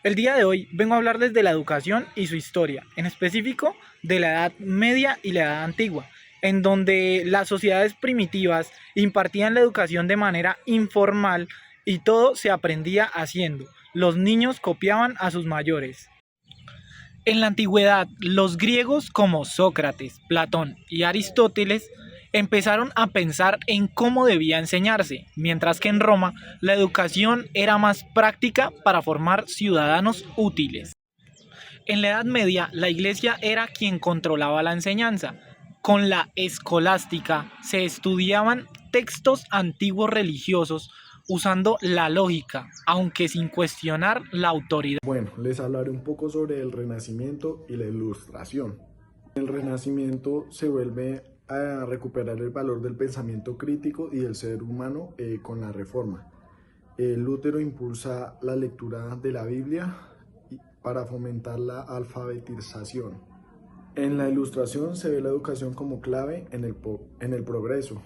El día de hoy vengo a hablarles de la educación y su historia, en específico de la Edad Media y la Edad Antigua, en donde las sociedades primitivas impartían la educación de manera informal y todo se aprendía haciendo. Los niños copiaban a sus mayores. En la antigüedad, los griegos como Sócrates, Platón y Aristóteles empezaron a pensar en cómo debía enseñarse, mientras que en Roma la educación era más práctica para formar ciudadanos útiles. En la Edad Media, la Iglesia era quien controlaba la enseñanza. Con la escolástica se estudiaban textos antiguos religiosos usando la lógica, aunque sin cuestionar la autoridad. Bueno, les hablaré un poco sobre el Renacimiento y la Ilustración. El Renacimiento se vuelve a recuperar el valor del pensamiento crítico y del ser humano con la Reforma. Lutero impulsa la lectura de la Biblia para fomentar la alfabetización. En la Ilustración se ve la educación como clave en el progreso.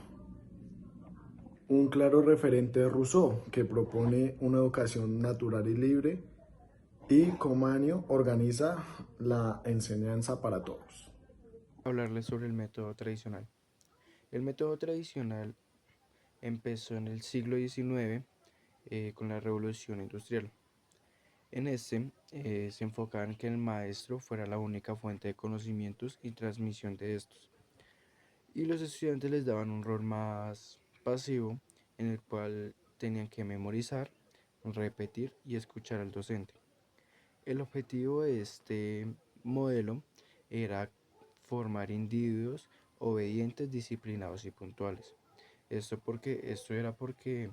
Un claro referente es Rousseau, que propone una educación natural y libre, y Comanio organiza la enseñanza para todos. Hablarles sobre el método tradicional. El método tradicional empezó en el siglo XIX con la Revolución Industrial. En este se enfocaba en que el maestro fuera la única fuente de conocimientos y transmisión de estos, y los estudiantes les daban un rol más pasivo en el cual tenían que memorizar, repetir y escuchar al docente. El objetivo de este modelo era formar individuos obedientes, disciplinados y puntuales. Esto era porque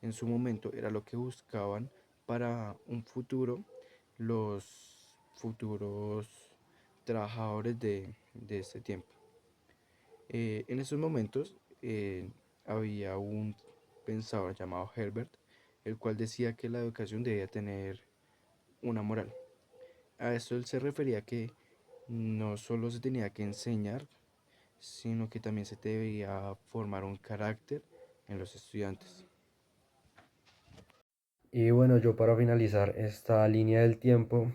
en su momento era lo que buscaban para un futuro los futuros trabajadores de este tiempo. En esos momentos había un pensador llamado Herbert, el cual decía que la educación debía tener una moral. A esto él se refería que no solo se tenía que enseñar, sino que también se debía formar un carácter en los estudiantes. Y bueno, yo para finalizar esta línea del tiempo,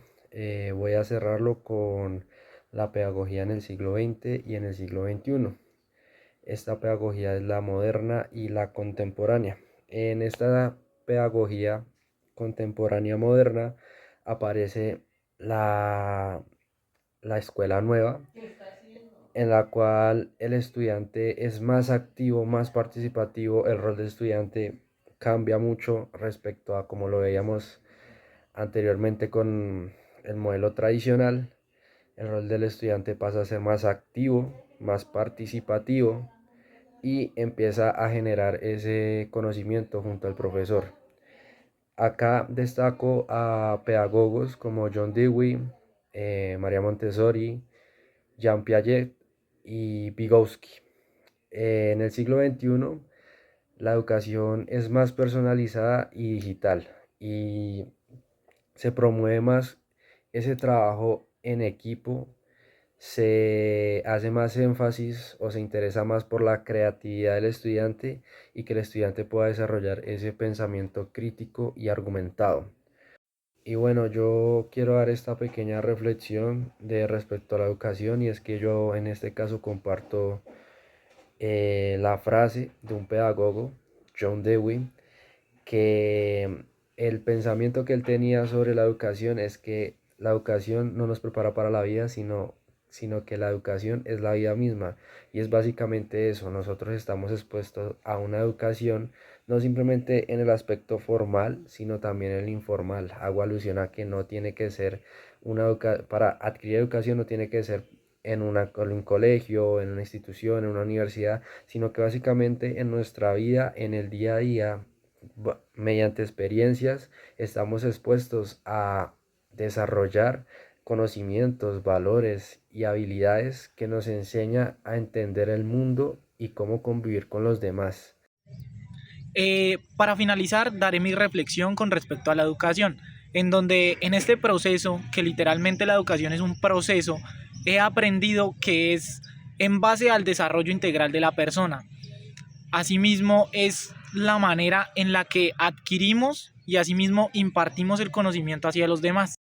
voy a cerrarlo con la pedagogía en el siglo XX y en el siglo XXI. Esta pedagogía es la moderna y la contemporánea. En esta pedagogía contemporánea moderna aparece la escuela nueva, en la cual el estudiante es más activo, más participativo. El rol del estudiante cambia mucho respecto a como lo veíamos anteriormente con el modelo tradicional. El rol del estudiante pasa a ser más activo, más participativo, y empieza a generar ese conocimiento junto al profesor. Acá destaco a pedagogos como John Dewey, María Montessori, Jean Piaget y Vygotsky. En el siglo XXI, la educación es más personalizada y digital, y se promueve más ese trabajo en equipo. Se hace más énfasis o se interesa más por la creatividad del estudiante y que el estudiante pueda desarrollar ese pensamiento crítico y argumentado. Y bueno, yo quiero dar esta pequeña reflexión de respecto a la educación, y es que yo en este caso comparto la frase de un pedagogo, John Dewey, que el pensamiento que él tenía sobre la educación es que la educación no nos prepara para la vida, sino que la educación es la vida misma. Y es básicamente eso: nosotros estamos expuestos a una educación no simplemente en el aspecto formal, sino también en el informal. Hago alusión a que no tiene que ser para adquirir educación no tiene que ser en un colegio, en una institución, en una universidad, sino que básicamente en nuestra vida, en el día a día, mediante experiencias, estamos expuestos a desarrollar conocimientos, valores y habilidades que nos enseña a entender el mundo y cómo convivir con los demás. Para finalizar, daré mi reflexión con respecto a la educación, en donde en este proceso, que literalmente la educación es un proceso, he aprendido que es en base al desarrollo integral de la persona. Asimismo, es la manera en la que adquirimos y asimismo impartimos el conocimiento hacia los demás.